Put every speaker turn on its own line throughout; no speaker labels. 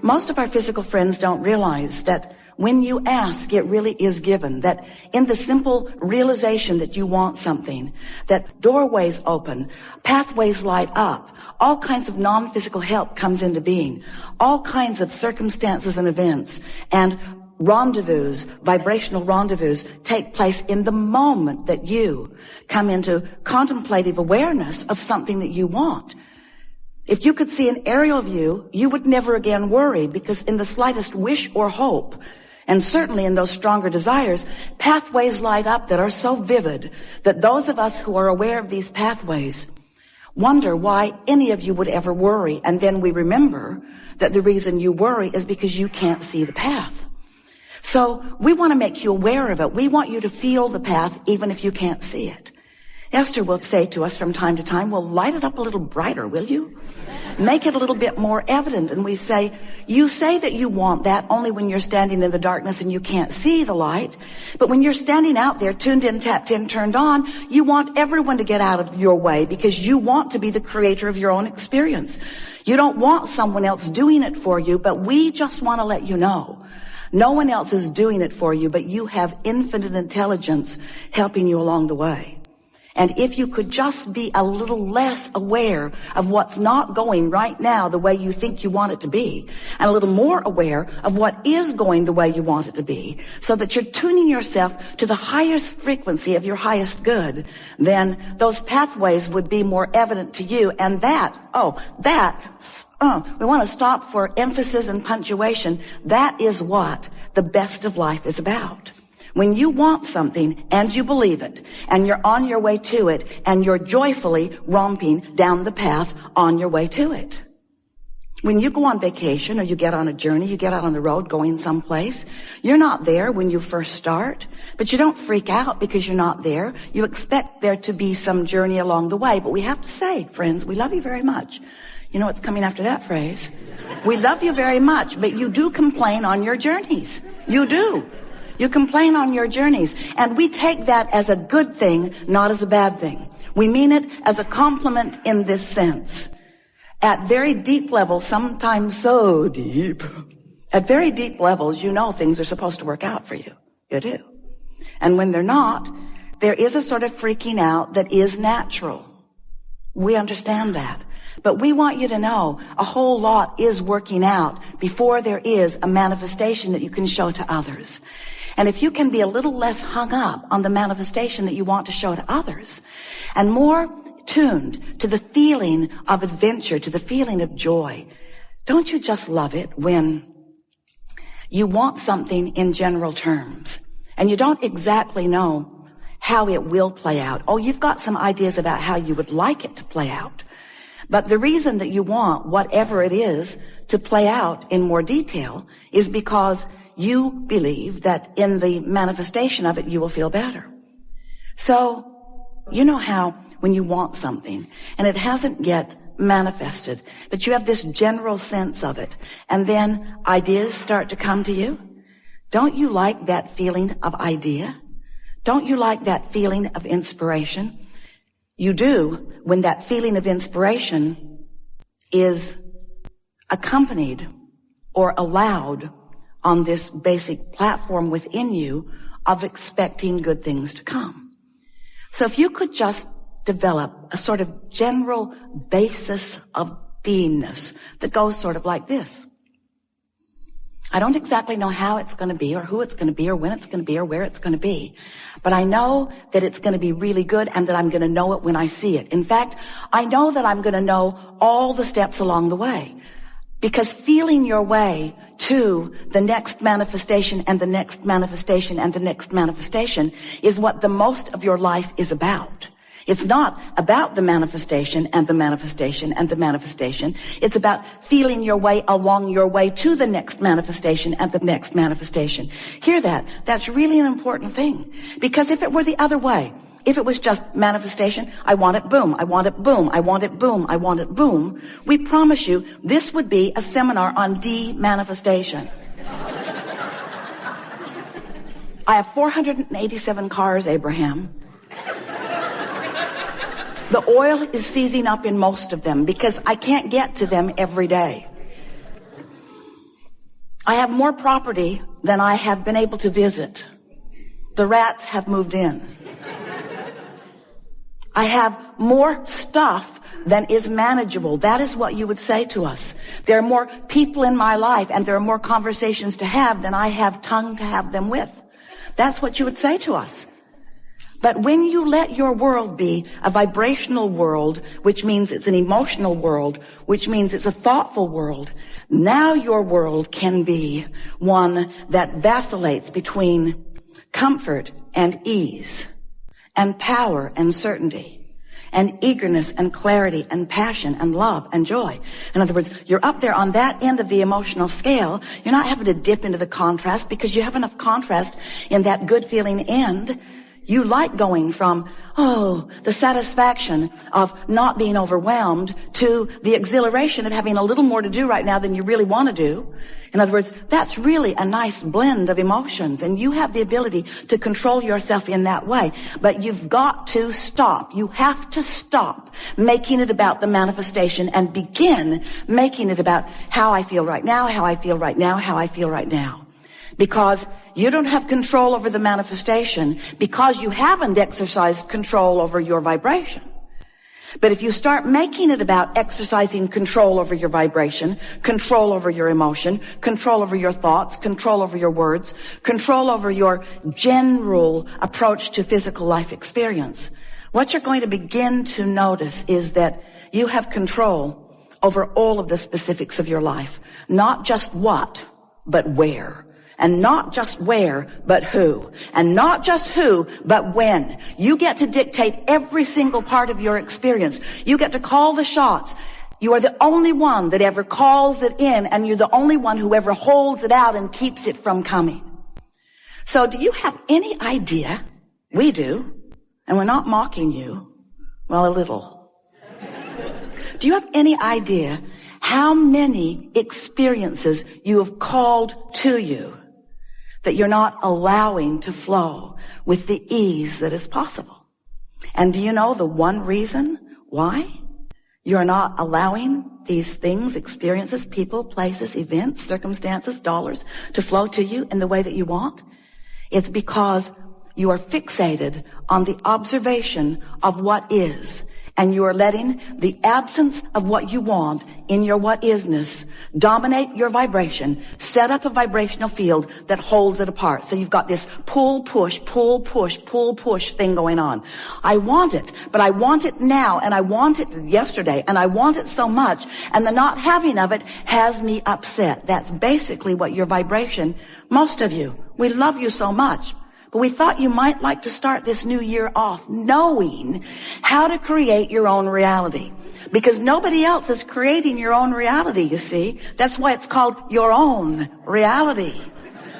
Most of our physical friends don't realize that when you ask, it really is given. That in the simple realization that you want something, that doorways open, pathways light up, all kinds of non-physical help comes into being, all kinds of circumstances and events and rendezvous, vibrational rendezvous take place in the moment that you come into contemplative awareness of something that you want. If you could see an aerial view, you would never again worry, because in the slightest wish or hope, and certainly in those stronger desires, pathways light up that are so vivid that those of us who are aware of these pathways wonder why any of you would ever worry. And then we remember that the reason you worry is because you can't see the path. So we want to make you aware of it. We want you to feel the path even if you can't see it. Esther will say to us from time to time, well, light it up a little brighter, will you? Make it a little bit more evident. And we say, you say that you want that only when you're standing in the darkness and you can't see the light. But when you're standing out there, tuned in, tapped in, turned on, you want everyone to get out of your way because you want to be the creator of your own experience. You don't want someone else doing it for you, but we just want to let you know. No one else is doing it for you, but you have infinite intelligence helping you along the way. And if you could just be a little less aware of what's not going right now the way you think you want it to be, and a little more aware of what is going the way you want it to be, so that you're tuning yourself to the highest frequency of your highest good, then those pathways would be more evident to you. And we want to stop for emphasis and punctuation. That is what the best of life is about. When you want something and you believe it and you're on your way to it and you're joyfully romping down the path on your way to it. When you go on vacation or you get on a journey, you get out on the road going someplace, you're not there when you first start, but you don't freak out because you're not there. You expect there to be some journey along the way. But we have to say, friends, we love you very much. You know what's coming after that phrase? We love you very much, but you do complain on your journeys. You do. You complain on your journeys, and we take that as a good thing, not as a bad thing. We mean it as a compliment in this sense. At very deep levels, sometimes so deep, at very deep levels, you know things are supposed to work out for you. You do. And when they're not, there is a sort of freaking out that is natural. We understand that. But we want you to know a whole lot is working out before there is a manifestation that you can show to others. And if you can be a little less hung up on the manifestation that you want to show to others and more tuned to the feeling of adventure, to the feeling of joy, don't you just love it when you want something in general terms and you don't exactly know how it will play out? Oh, you've got some ideas about how you would like it to play out. But the reason that you want whatever it is to play out in more detail is because you believe that in the manifestation of it, you will feel better. So, you know how when you want something and it hasn't yet manifested, but you have this general sense of it, and then ideas start to come to you? Don't you like that feeling of idea? Don't you like that feeling of inspiration? You do when that feeling of inspiration is accompanied or allowed on this basic platform within you of expecting good things to come. So if you could just develop a sort of general basis of beingness that goes sort of like this. I don't exactly know how it's going to be or who it's going to be or when it's going to be or where it's going to be, but I know that it's going to be really good and that I'm going to know it when I see it. In fact, I know that I'm going to know all the steps along the way, because feeling your way to the next manifestation and the next manifestation and the next manifestation is what the most of your life is about. It's not about the manifestation and the manifestation and the manifestation. It's about feeling your way along your way to the next manifestation and the next manifestation. Hear that? That's really an important thing. Because if it were the other way, if it was just manifestation, I want it, boom, I want it, boom, I want it, boom, I want it, boom, we promise you this would be a seminar on de-manifestation. I have 487 cars, Abraham. The oil is seizing up in most of them because I can't get to them every day. I have more property than I have been able to visit. The rats have moved in. I have more stuff than is manageable. That is what you would say to us. There are more people in my life and there are more conversations to have than I have tongue to have them with. That's what you would say to us. But when you let your world be a vibrational world, which means it's an emotional world, which means it's a thoughtful world, now your world can be one that vacillates between comfort and ease, and power and certainty, and eagerness and clarity and passion and love and joy. In other words, you're up there on that end of the emotional scale. You're not having to dip into the contrast because you have enough contrast in that good feeling end. You like going from, the satisfaction of not being overwhelmed to the exhilaration of having a little more to do right now than you really want to do. In other words, that's really a nice blend of emotions, and you have the ability to control yourself in that way. But you've got to stop. You have to stop making it about the manifestation and begin making it about how I feel right now, how I feel right now, how I feel right now. Because you don't have control over the manifestation because you haven't exercised control over your vibration. But if you start making it about exercising control over your vibration, control over your emotion, control over your thoughts, control over your words, control over your general approach to physical life experience, what you're going to begin to notice is that you have control over all of the specifics of your life. Not just what, but where. And not just where, but who. And not just who, but when. You get to dictate every single part of your experience. You get to call the shots. You are the only one that ever calls it in, and you're the only one who ever holds it out and keeps it from coming. So do you have any idea? We do. And we're not mocking you. Well, a little. Do you have any idea how many experiences you have called to you that you're not allowing to flow with the ease that is possible? And do you know the one reason why you're not allowing these things, experiences, people, places, events, circumstances, dollars to flow to you in the way that you want? It's because you are fixated on the observation of what is. And you are letting the absence of what you want in your what isness dominate your vibration, set up a vibrational field that holds it apart. So you've got this pull, push, pull, push, pull, push thing going on. I want it, but I want it now, and I want it yesterday, and I want it so much, and the not having of it has me upset. That's basically what your vibration, most of you, we love you so much. But we thought you might like to start this new year off knowing how to create your own reality. Because nobody else is creating your own reality, you see. That's why it's called your own reality.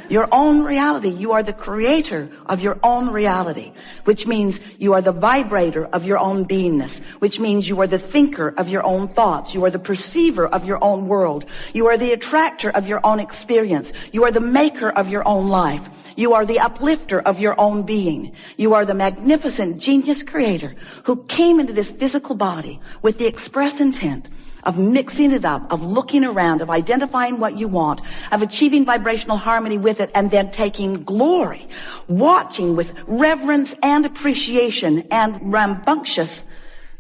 Your own reality. You are the creator of your own reality, which means you are the vibrator of your own beingness, which means you are the thinker of your own thoughts. You are the perceiver of your own world. You are the attractor of your own experience. You are the maker of your own life. You are the uplifter of your own being. You are the magnificent genius creator who came into this physical body with the express intent of mixing it up, of looking around, of identifying what you want, of achieving vibrational harmony with it, and then taking glory, watching with reverence and appreciation and rambunctious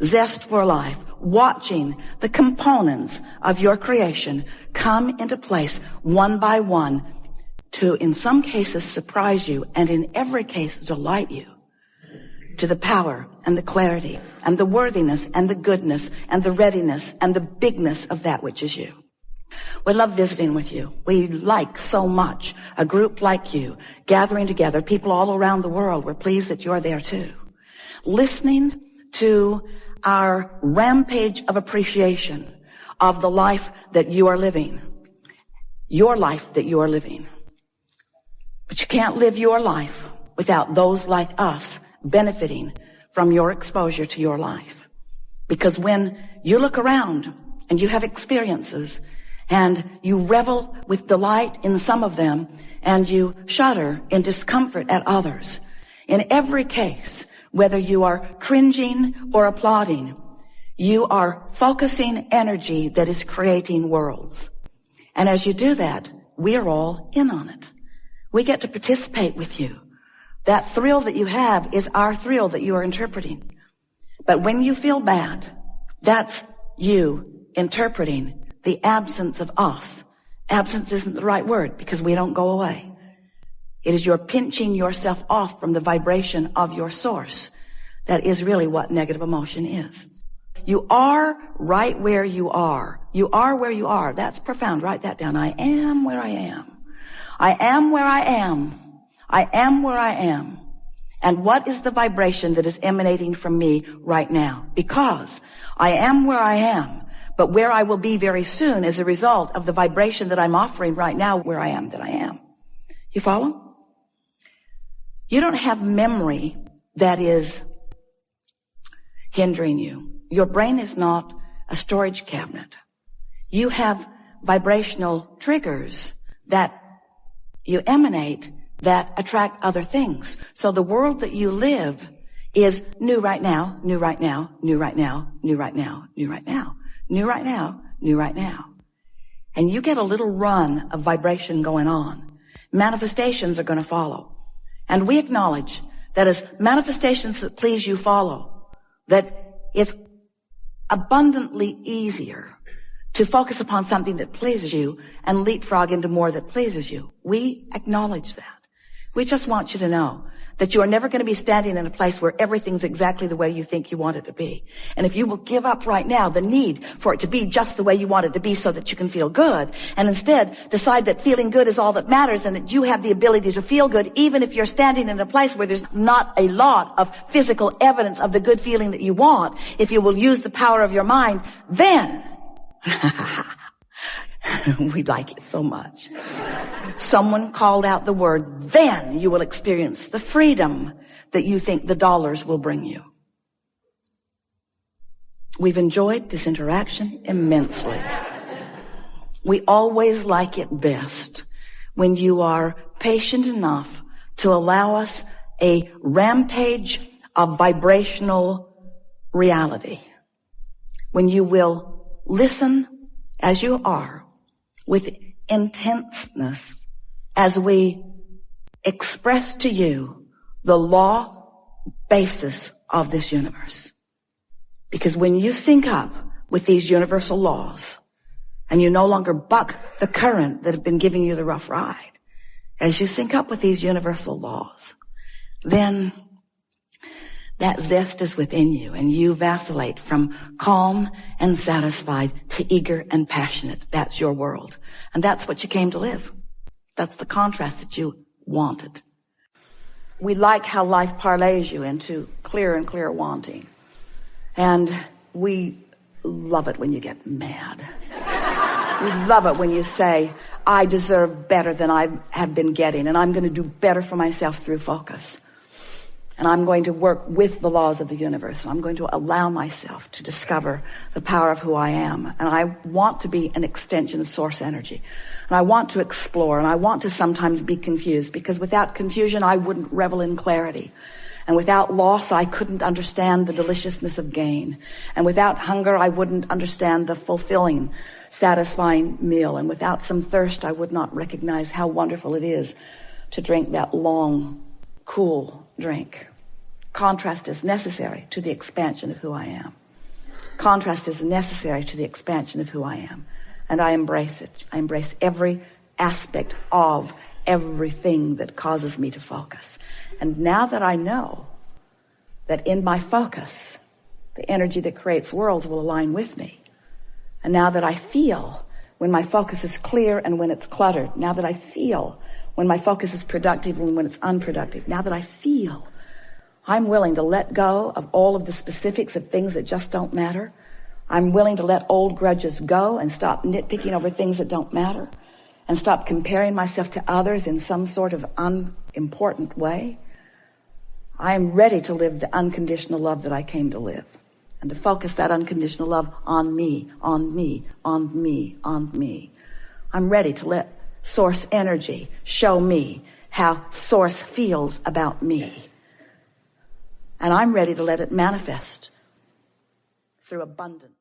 zest for life, watching the components of your creation come into place one by one to, in some cases, surprise you, and in every case, delight you to the power and the clarity and the worthiness and the goodness and the readiness and the bigness of that which is you. We love visiting with you. We like so much a group like you gathering together, people all around the world. We're pleased that you're there too. Listening to our rampage of appreciation of the life that you are living. Your life that you are living. But you can't live your life without those like us benefiting from your exposure to your life. Because when you look around and you have experiences and you revel with delight in some of them and you shudder in discomfort at others, in every case, whether you are cringing or applauding, you are focusing energy that is creating worlds. And as you do that, we're all in on it. We get to participate with you. That thrill that you have is our thrill that you are interpreting. But when you feel bad, that's you interpreting the absence of us. Absence isn't the right word because we don't go away. It is your pinching yourself off from the vibration of your source. That is really what negative emotion is. You are right where you are. You are where you are. That's profound. Write that down. I am where I am. I am where I am. I am where I am. And what is the vibration that is emanating from me right now? Because I am where I am, but where I will be very soon as a result of the vibration that I'm offering right now where I am that I am. You follow? You don't have memory that is hindering you. Your brain is not a storage cabinet. You have vibrational triggers that you emanate that attract other things. So the world that you live is new right now, new right now, new right now, new right now, new right now, new right now, new right now. And you get a little run of vibration going on. Manifestations are going to follow. And we acknowledge that as manifestations that please you follow, that it's abundantly easier to focus upon something that pleases you and leapfrog into more that pleases you. We acknowledge that. We just want you to know that you are never going to be standing in a place where everything's exactly the way you think you want it to be. And if you will give up right now the need for it to be just the way you want it to be so that you can feel good, and instead decide that feeling good is all that matters and that you have the ability to feel good even if you're standing in a place where there's not a lot of physical evidence of the good feeling that you want, if you will use the power of your mind, then we like it so much. Someone called out the word, then you will experience the freedom that you think the dollars will bring you. We've enjoyed this interaction immensely. We always like it best when you are patient enough to allow us a rampage of vibrational reality. When you will listen as you are with intenseness as we express to you the law basis of this universe. Because when you sync up with these universal laws and you no longer buck the current that have been giving you the rough ride, as you sync up with these universal laws, then that zest is within you and you vacillate from calm and satisfied to eager and passionate. That's your world. And that's what you came to live. That's the contrast that you wanted. We like how life parlays you into clearer and clearer wanting. And we love it when you get mad. We love it when you say, I deserve better than I have been getting, and I'm going to do better for myself through focus. And I'm going to work with the laws of the universe. And I'm going to allow myself to discover the power of who I am. And I want to be an extension of source energy. And I want to explore. And I want to sometimes be confused. Because without confusion, I wouldn't revel in clarity. And without loss, I couldn't understand the deliciousness of gain. And without hunger, I wouldn't understand the fulfilling, satisfying meal. And without some thirst, I would not recognize how wonderful it is to drink that long, cool drink. Contrast is necessary to the expansion of who I am. Contrast is necessary to the expansion of who I am. And I embrace it. I embrace every aspect of everything that causes me to focus. And now that I know that in my focus, the energy that creates worlds will align with me. And now that I feel when my focus is clear and when it's cluttered. Now that I feel when my focus is productive and when it's unproductive. Now that I feel, I'm willing to let go of all of the specifics of things that just don't matter. I'm willing to let old grudges go and stop nitpicking over things that don't matter and stop comparing myself to others in some sort of unimportant way. I'm ready to live the unconditional love that I came to live and to focus that unconditional love on me, on me, on me, on me. I'm ready to let source energy show me how source feels about me. And I'm ready to let it manifest through abundance.